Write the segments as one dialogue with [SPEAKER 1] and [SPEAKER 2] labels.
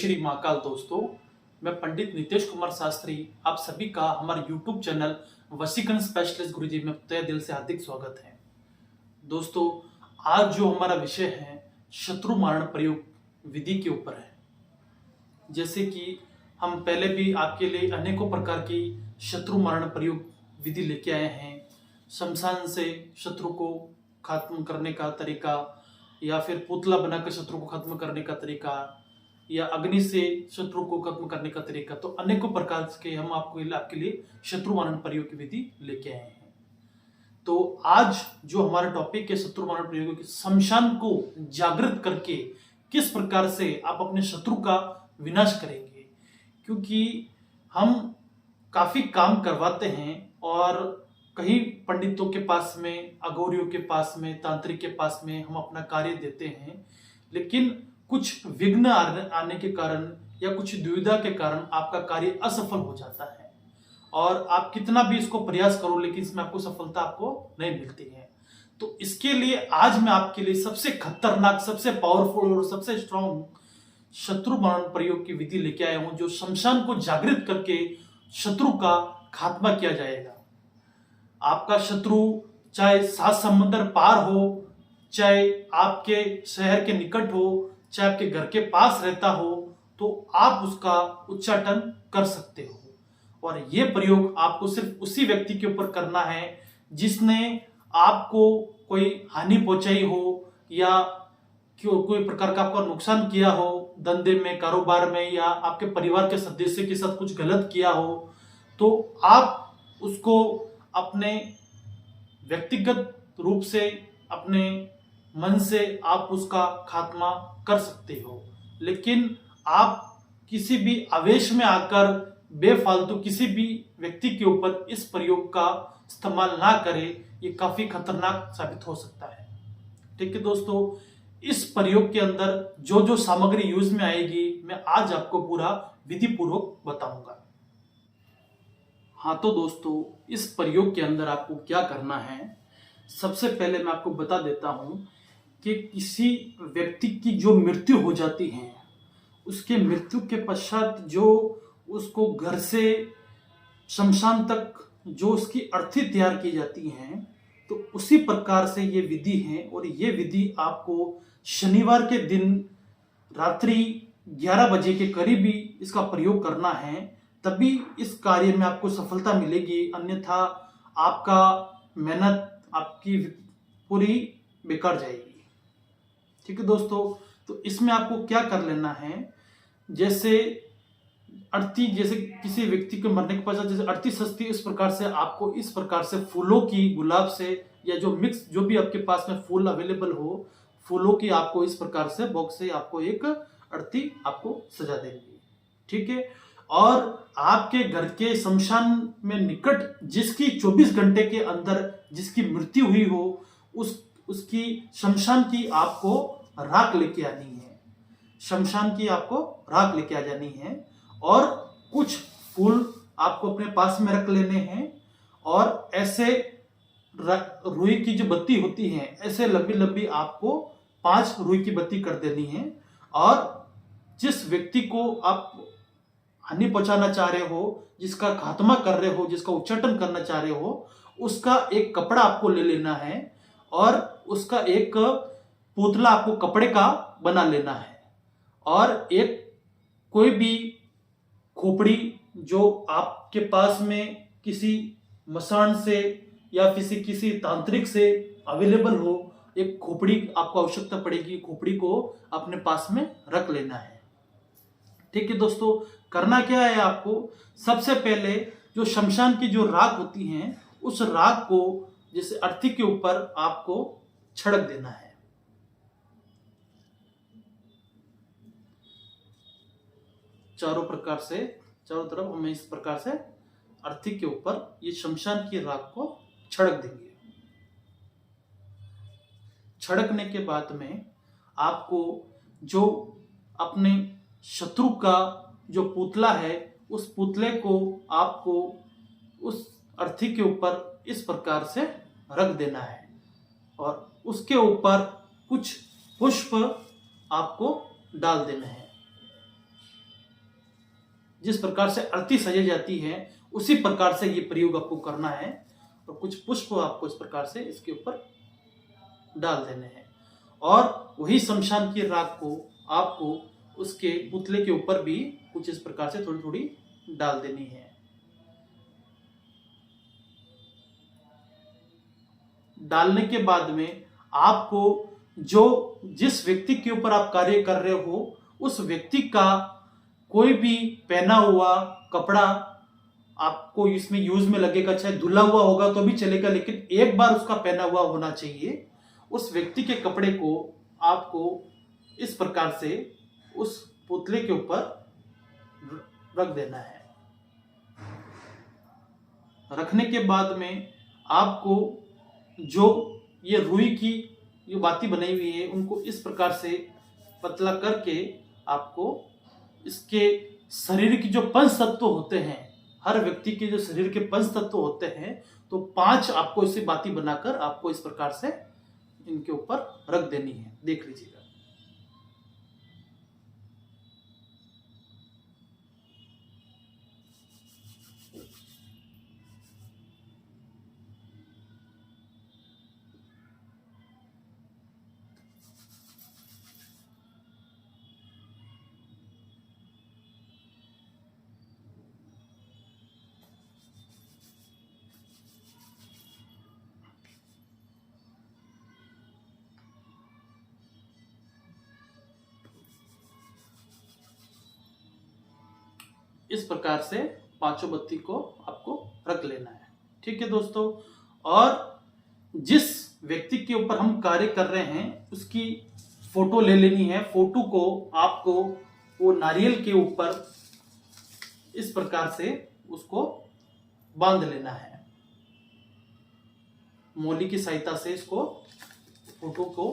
[SPEAKER 1] श्री महाकाल दोस्तों, मैं पंडित नितेश कुमार शास्त्री आप सभी का हमारे YouTube चैनल वशीकरण स्पेशलिस्ट गुरुजी में तहे दिल से हार्दिक स्वागत है। दोस्तों, आज जो हमारा विषय है शत्रु मारण प्रयोग विधि के ऊपर है। जैसे कि हम पहले भी आपके लिए अनेकों प्रकार की शत्रु मारण प्रयोग विधि लेके आए हैं। शमशान से शत्रु को खत्म करने का तरीका, या फिर पुतला बनाकर शत्रु को खत्म करने का तरीका, या अग्नि से शत्रु को खत्म करने का तरीका। तो अनेकों प्रकार के हम आपके लिए शत्रु मारण प्रयोग की विधि लेके आए हैं। तो आज जो हमारा टॉपिक है शत्रु मारण प्रयोग की, शमशान को जागृत करके किस प्रकार से आप अपने शत्रु का विनाश करेंगे। क्योंकि हम काफी काम करवाते हैं और कहीं पंडितों के पास में, अघोरियों के पास में, तांत्रिक के पास में हम अपना कार्य देते हैं, लेकिन कुछ विघ्न आने के कारण या कुछ दुविधा के कारण आपका कार्य असफल हो जाता है और आप कितना भी इसको प्रयास करो लेकिन इसमें आपको सफलता नहीं मिलती है। तो इसके लिए आज मैं आपके लिए सबसे खतरनाक, सबसे पावरफुल और सबसे स्ट्रॉन्ग शत्रु मारण प्रयोग की विधि लेके आया हूं, जो शमशान को जागृत करके शत्रु का खात्मा किया जाएगा। आपका शत्रु चाहे 7 समुद्र पार हो, चाहे आपके शहर के निकट हो, चाहे आपके घर के पास रहता हो, तो आप उसका उच्चाटन कर सकते हो। और यह प्रयोग आपको सिर्फ उसी व्यक्ति के ऊपर करना है जिसने आपको कोई हानि पहुंचाई हो या कोई प्रकार का आपका नुकसान किया हो, धंधे में, कारोबार में, या आपके परिवार के सदस्य के साथ कुछ गलत किया हो। तो आप उसको अपने व्यक्तिगत रूप से, अपने मन से आप उसका खात्मा कर सकते हो। लेकिन आप किसी भी आवेश में आकर बेफालतू किसी भी व्यक्ति के ऊपर इस प्रयोग का इस्तेमाल ना करें, ये काफी खतरनाक साबित हो सकता है। ठीक है दोस्तों, इस प्रयोग के अंदर जो जो सामग्री यूज में आएगी मैं आज आपको पूरा विधि पूर्वक बताऊंगा। हाँ तो दोस्तों, इस प्रयोग के अंदर आपको क्या करना है, सबसे पहले मैं आपको बता देता हूं कि किसी व्यक्ति की जो मृत्यु हो जाती है, उसके मृत्यु के पश्चात जो उसको घर से शमशान तक जो उसकी अर्थी तैयार की जाती हैं, तो उसी प्रकार से ये विधि है। और ये विधि आपको शनिवार के दिन रात्रि 11 बजे के करीब ही इसका प्रयोग करना है, तभी इस कार्य में आपको सफलता मिलेगी। अन्यथा आपका मेहनत आपकी पूरी बेकार जाएगी। ठीक है दोस्तों, तो इसमें आपको क्या कर लेना है, जैसे किसी व्यक्ति के मरने के पश्चात जैसे अर्थी सस्ती, इस प्रकार से आपको इस प्रकार से फूलों की, गुलाब से, या जो मिक्स जो भी आपके पास में फूल अवेलेबल हो, फूलों की आपको इस प्रकार से बॉक्स से आपको एक अर्थी आपको सजा देंगे। ठीक है, और आपके घर के शमशान में निकट जिसकी 24 घंटे के अंदर जिसकी मृत्यु हुई हो, उसकी शमशान की आपको राख लेके आनी है। शमशान की आपको राख लेके आ जानी है और कुछ फूल आपको अपने पास में रख लेने हैं। और ऐसे रुई की जो बत्ती होती है, ऐसे लंबी लंबी आपको 5 रुई की बत्ती कर देनी है। और जिस व्यक्ति को आप हानि पहुंचाना चाह रहे हो, जिसका खात्मा कर रहे हो, जिसका उच्चाटन करना चाह रहे हो, उसका एक कपड़ा आपको ले लेना है और उसका एक पुतला आपको कपड़े का बना लेना है। और एक कोई भी खोपड़ी जो आपके पास में किसी मसान से या किसी तांत्रिक से अवेलेबल हो, एक खोपड़ी आपको आवश्यकता पड़ेगी। खोपड़ी को अपने पास में रख लेना है। ठीक है दोस्तों, करना क्या है आपको, सबसे पहले जो शमशान की जो राख होती है, उस राख को जैसे अर्थी के ऊपर आपको छिड़क देना है। चारों तरफ हमें इस प्रकार से अर्थी के ऊपर ये शमशान की राख को छिड़क देंगे। छिड़कने के बाद में आपको जो अपने शत्रु का जो पुतला है, उस पुतले को आपको उस अर्थी के ऊपर इस प्रकार से रख देना है और उसके ऊपर कुछ पुष्प आपको डाल देना है। जिस प्रकार से अर्थी सजाई जाती है उसी प्रकार से ये प्रयोग आपको करना है। और कुछ पुष्प आपको इस प्रकार से इसके ऊपर डाल देने हैं और वही शमशान की राख को आपको उसके पुतले के ऊपर भी कुछ इस प्रकार से थोड़ी थोड़ी डाल देनी है। डालने के बाद में आपको जिस व्यक्ति के ऊपर आप कार्य कर रहे हो उस व्यक्ति का कोई भी पहना हुआ कपड़ा आपको इसमें यूज में लगेगा, चाहे धुला हुआ होगा तो भी चलेगा, लेकिन एक बार उसका पहना हुआ होना चाहिए। उस व्यक्ति के कपड़े को आपको इस प्रकार से उस पुतले के ऊपर रख देना है। रखने के बाद में आपको जो ये रुई की जो बाती बनाई हुई है उनको इस प्रकार से पतला करके आपको इसके शरीर की जो पंच तत्व होते हैं, हर व्यक्ति के जो शरीर के पंच तत्व होते हैं, तो 5 आपको इसे बाती बनाकर आपको इस प्रकार से इनके ऊपर रख देनी है। देख लीजिएगा। इस प्रकार से 5 बत्ती को आपको रख लेना है। ठीक है दोस्तों। और जिस व्यक्ति के ऊपर हम कार्य कर रहे हैं उसकी फोटो ले लेनी है। फोटो को आपको वो नारियल के ऊपर इस प्रकार से उसको बांध लेना है। मोली की सहायता से इसको फोटो को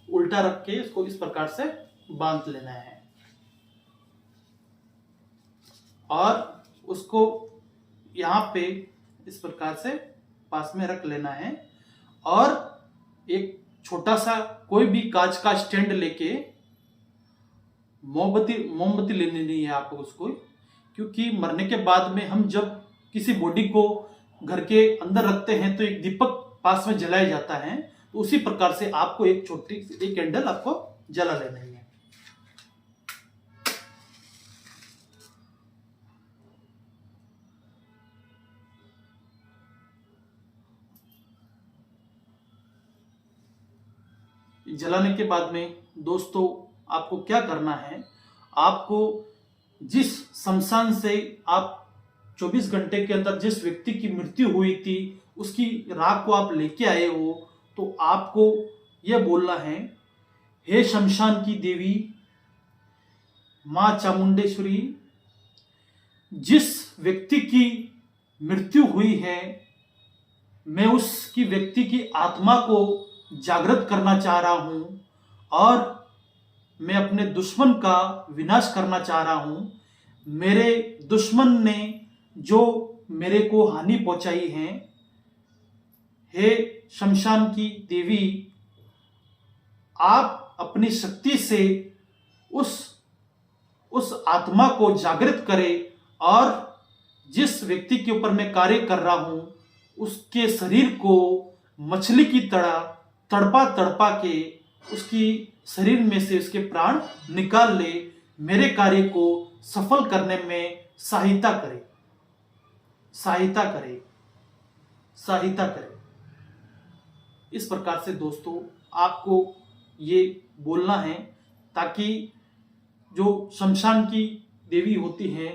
[SPEAKER 1] उल्टा रख के इसको इस प्रकार से बांध लेना है और उसको यहाँ पे इस प्रकार से पास में रख लेना है। और एक छोटा सा कोई भी कांच का स्टैंड लेके मोमबत्ती लेनी नहीं है आपको उसको, क्योंकि मरने के बाद में हम जब किसी बॉडी को घर के अंदर रखते हैं तो एक दीपक पास में जलाया जाता है, तो उसी प्रकार से आपको एक छोटी एक कैंडल आपको जला लेना है। जलाने के बाद में दोस्तों आपको क्या करना है, आपको जिस शमशान से आप 24 घंटे के अंदर जिस व्यक्ति की मृत्यु हुई थी उसकी राख को आप लेके आए हो, तो आपको यह बोलना है, हे शमशान की देवी मां चामुंडेश्वरी, जिस व्यक्ति की मृत्यु हुई है मैं उसकी व्यक्ति की आत्मा को जागृत करना चाह रहा हूं और मैं अपने दुश्मन का विनाश करना चाह रहा हूं। मेरे दुश्मन ने जो मेरे को हानि पहुंचाई है, हे शमशान की देवी, आप अपनी शक्ति से उस आत्मा को जागृत करें और जिस व्यक्ति के ऊपर मैं कार्य कर रहा हूं उसके शरीर को मछली की तरह तड़पा तड़पा के उसकी शरीर में से उसके प्राण निकाल ले, मेरे कार्य को सफल करने में सहायता करे, सहायता करे, सहायता करे। इस प्रकार से दोस्तों आपको ये बोलना है ताकि जो शमशान की देवी होती है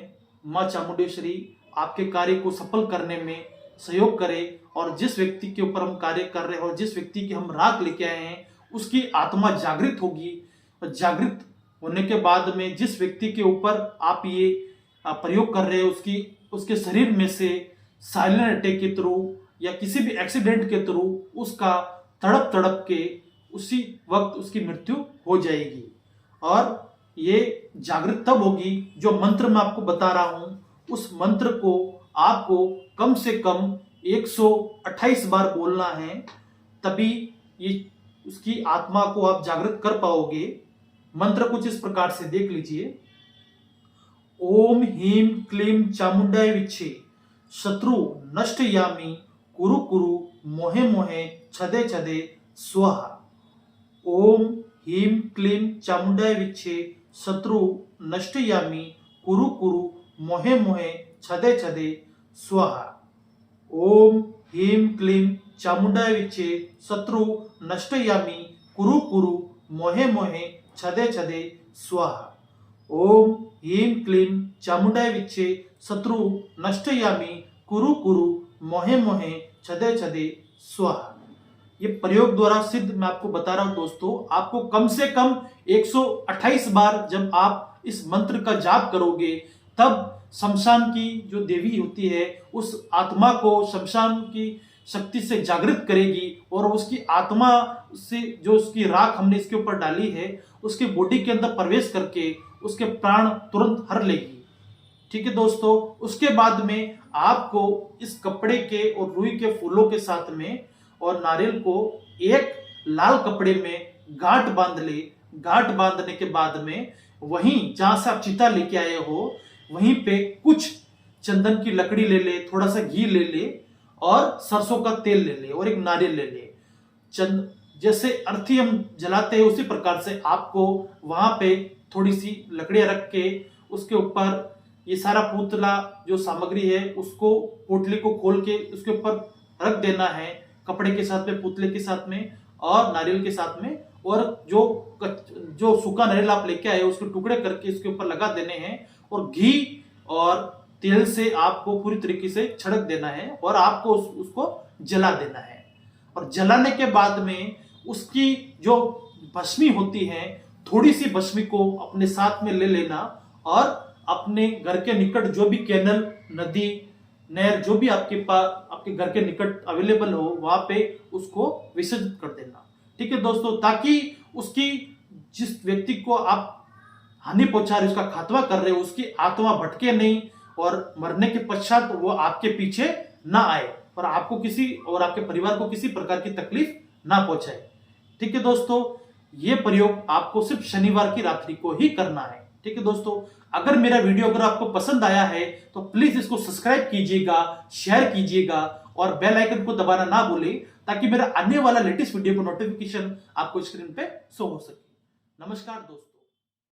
[SPEAKER 1] मां चामुंडेश्वरी आपके कार्य को सफल करने में सहयोग करे और जिस व्यक्ति के ऊपर हम कार्य कर रहे हैं और जिस व्यक्ति की हम राख लेके आए हैं उसकी आत्मा जागृत होगी। और जागृत होने के बाद में जिस व्यक्ति के ऊपर आप ये प्रयोग कर रहे हो उसके शरीर में से साइलेंट अटैक के थ्रू या किसी भी एक्सीडेंट के थ्रू उसका तड़प तड़प के उसी वक्त उसकी मृत्यु हो जाएगी। और ये जागृत तब होगी जो मंत्र मैं आपको बता रहा हूं, उस मंत्र को आपको कम से कम 128 बार बोलना है, तभी ये उसकी आत्मा को आप जागृत कर पाओगे। मंत्र कुछ इस प्रकार से देख लीजिए। ओम ह्रीं क्लीं चामुंडाय विच्छे शत्रु नष्टयामि कुरु कुरु मोहे मोहे छदे छदे स्वाहा। ओम ह्रीं क्लीं चामुंडाय विच्छे शत्रु नष्टयामि कुरु कुरु मोहे मोहे छदे छदे स्वाहा। ओम ह्रीं क्लीं चामुंडाय विच्छे शत्रु नष्टयामि कुरु कुरु मोहे मोहे छदे छदे स्वाहा। ओम ह्रीं क्लीं चामुंडाय विच्छे शत्रु नष्टयामि कुरु कुरु मोहे मोहे छदे छदे स्वाहा। ये प्रयोग द्वारा सिद्ध मैं आपको बता रहा हूं दोस्तों। आपको कम से कम 128 बार जब आप इस मंत्र का जाप करोगे तब शमशान की जो देवी होती है उस आत्मा को शमशान की शक्ति से जागृत करेगी और उसकी आत्मा से जो उसकी राख हमने इसके ऊपर डाली है उसके बॉडी के अंदर प्रवेश करके उसके प्राण तुरंत हर लेगी। ठीक है दोस्तों। उसके बाद में आपको इस कपड़े के और रुई के फूलों के साथ में और नारियल को एक लाल कपड़े में गांठ बांध ले। गांठ बांधने के बाद में वहीं जहां से आप चिता लेके आए हो वहीं पे कुछ चंदन की लकड़ी ले ले, थोड़ा सा घी ले ले और सरसों का तेल ले ले और एक नारियल ले ले। जैसे अर्थी हम जलाते हैं उसी प्रकार से आपको वहां पे थोड़ी सी लकड़ियां रख के उसके ऊपर ये सारा पुतला जो सामग्री है उसको पोटली को खोल के उसके ऊपर रख देना है, कपड़े के साथ में, पुतले के साथ में और नारियल के साथ में। और जो सूखा नारियल आप लेके आए उसके टुकड़े करके इसके ऊपर लगा देने हैं और घी और तेल से आपको पूरी तरीके से छिड़क देना है और आपको उसको जला देना है। और जलाने के बाद में उसकी जो भस्मी होती है थोड़ी सी भस्मी को अपने साथ में ले लेना और अपने घर के निकट जो भी कैनल, नदी, नहर जो भी आपके पास आपके घर के निकट अवेलेबल हो वहां पे उसको विसर्जित कर देना। ठीक है दोस्तों। ताकि उसकी जिस व्यक्ति को आप हानि पहुंचा रहे उसका खात्मा कर रहे हो उसकी आत्मा भटके नहीं और मरने के पश्चात वो आपके पीछे ना आए और आपको किसी और आपके परिवार को किसी प्रकार की तकलीफ ना पहुंचाए। ठीक है दोस्तों। ये प्रयोग आपको सिर्फ शनिवार की रात्रि को ही करना है। ठीक है दोस्तों। अगर मेरा वीडियो अगर आपको पसंद आया है तो प्लीज इसको सब्सक्राइब कीजिएगा, शेयर कीजिएगा और बेल आइकन को दबाना ना भूलें ताकि मेरा आने वाला लेटेस्ट वीडियो का नोटिफिकेशन आपको स्क्रीन पे शो हो सके। नमस्कार दोस्तों।